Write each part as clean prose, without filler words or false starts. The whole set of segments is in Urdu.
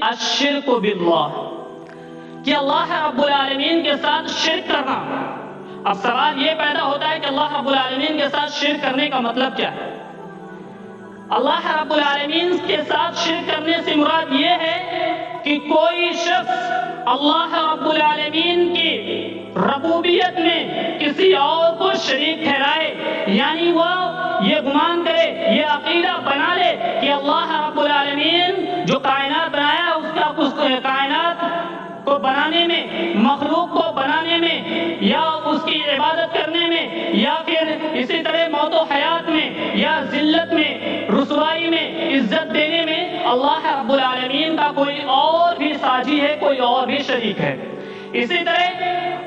الشرک باللہ، کہ اللہ رب العالمین کے ساتھ شرک کرنا۔ اب سوال یہ پیدا ہوتا ہے کہ اللہ رب العالمین کے ساتھ شرک کرنے کا مطلب کیا ہے؟ اللہ رب العالمین کے ساتھ شرک کرنے سے مراد یہ ہے کہ کوئی شخص اللہ رب العالمین کی ربوبیت میں کسی اور کو شریک ٹھہرائے، یعنی وہ یہ گمان کرے، یہ عقیدہ بنا لے کہ اللہ رب العالمین جو کائنات بنایا اس کائنات کو بنانے میں، مخلوق کو بنانے میں، یا اس کی عبادت کرنے میں، یا پھر اسی طرح موت و حیات میں، یا ذلت میں، رسوائی میں، عزت دینے میں اللہ رب العالمین کا کوئی اور بھی ساجی ہے، کوئی اور بھی شریک ہے۔ اسی طرح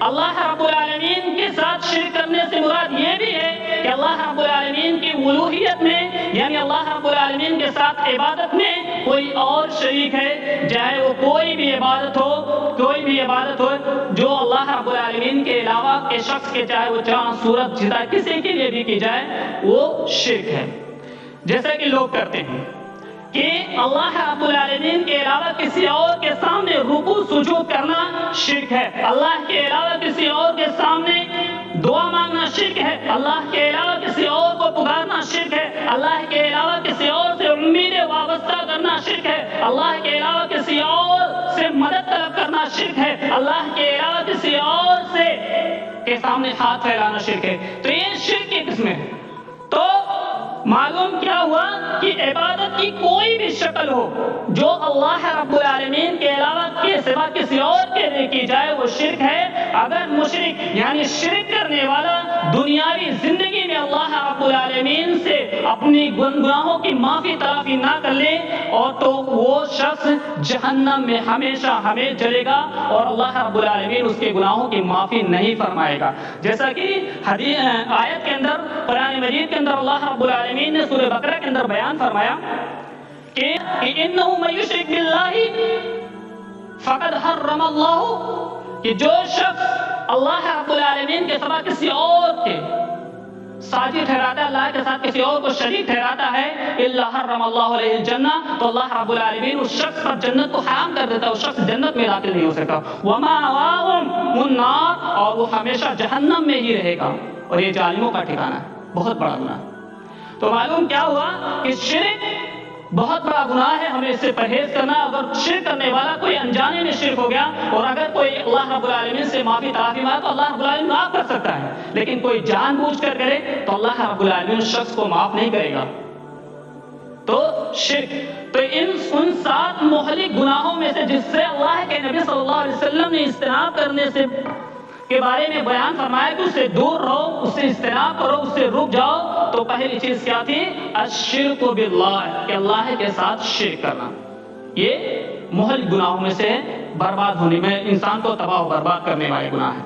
اللہ رب العالمین کے ساتھ شرک کرنے سے مراد یہ بھی ہے کہ اللہ رب العالمین کی الوہیت میں، یعنی اللہ رب العالمین کے ساتھ عبادت میں کوئی اور شریک ہے، چاہے وہ کوئی بھی عبادت ہو جو اللہ رب العالمین کے علاوہ کے شخص کے، چاہے وہ چاند، سورج، ستارہ، کسی کے لیے بھی کی جائے، وہ شرک ہے۔ جیسے کہ لوگ کرتے ہیں کہ اللہ رب العالمین کے علاوہ کسی اور کے سامنے رکوع سجود کرنا شرک ہے، اللہ کے علاوہ کسی اور کے سامنے دعا مانگنا شرک ہے، اللہ کے علاوہ کسی اور کو پکارنا شرک ہے، اللہ کے علاوہ کسی اور سے امیدیں وابستہ کرنا شرک ہے، اللہ کے علاوہ کسی اور سے مدد طلب کرنا شرک ہے، اللہ کے علاوہ کسی اور سے کے سامنے ہاتھ پھیلانا شرک ہے۔ تو یہ شرک کی قسمیں ہیں۔ تو معلوم کیا ہوا کہ عبادت کی کوئی بھی شکل ہو جو اللہ رب العالمین کے علاوہ کے سوا کسی اور کے لیے کی جائے، وہ شرک ہے۔ اگر مشرک یعنی شرک کرنے والا دنیاوی زندگی میں اللہ رب العالمین سے اپنی گناہوں کی معافی تلافی نہ کر لے، اور تو وہ شخص جہنم میں ہمیشہ ہمیشہ جلے گا، اور اللہ رب العالمین اس کے گناہوں کی معافی نہیں فرمائے گا۔ جیسا کہ آیت کے اندر، قرآن مجید کے اندر اللہ رب العالمین نے سورہ بقرہ کے اندر بیان فرمایا کہ اِنَّهُ مَن يُشْرِكْ بِاللَّهِ فَقَدْ حَرَّمَ اللَّهُ، کہ جو شخص اللہ رب العالمین کے سوا کسی اور کے ساجی ٹھہراتا ہے، اللہ کے ساتھ کسی اور کو شریک ٹھہراتا ہے، إِلَّا حَرَّمَ اللَّهُ عَلَيْهِ الْجَنَّةَ، تو اللہ رب العالمین اس شخص پر جنت کو حرام کر دیتا ہے، اس شخص جنت میں داخل نہیں ہو سکتا۔ وَمَأْوَاهُمُ النَّارُ، اور وہ ہمیشہ جہنم میں ہی رہے گا، اور یہ ظالموں کا ٹھکانہ ہے، بہت بڑا گناہ۔ تو معلوم کیا ہوا کہ شرک بہت بڑا گناہ ہے، ہمیں اس سے پرہیز کرنا۔ اگر شرک کرنے والا کوئی انجانے میں شرک ہو گیا، اور اگر کوئی اللہ رب العالمین سے معافی تلافی مانگے تو اللہ رب العالمین معاف کر سکتا ہے، لیکن کوئی جان بوجھ کر کرے تو اللہ رب العالمین اس شخص کو معاف نہیں کرے گا۔ تو شرک تو ان 7 مہلک گناہوں میں سے جس سے اللہ کے نبی صلی اللہ علیہ وسلم نے اجتناب کرنے سے کے بارے میں بیان فرمایا کہ اس سے دور رہو، اس سے اجتناب کرو، اس سے رک جاؤ، تو پہلی چیز کیا تھی؟ الشرک باللہ، کہ اللہ کے ساتھ شرک کرنا۔ یہ مہلک گناہوں میں سے برباد ہونے میں، انسان کو تباہ و برباد کرنے والے گناہ ہیں۔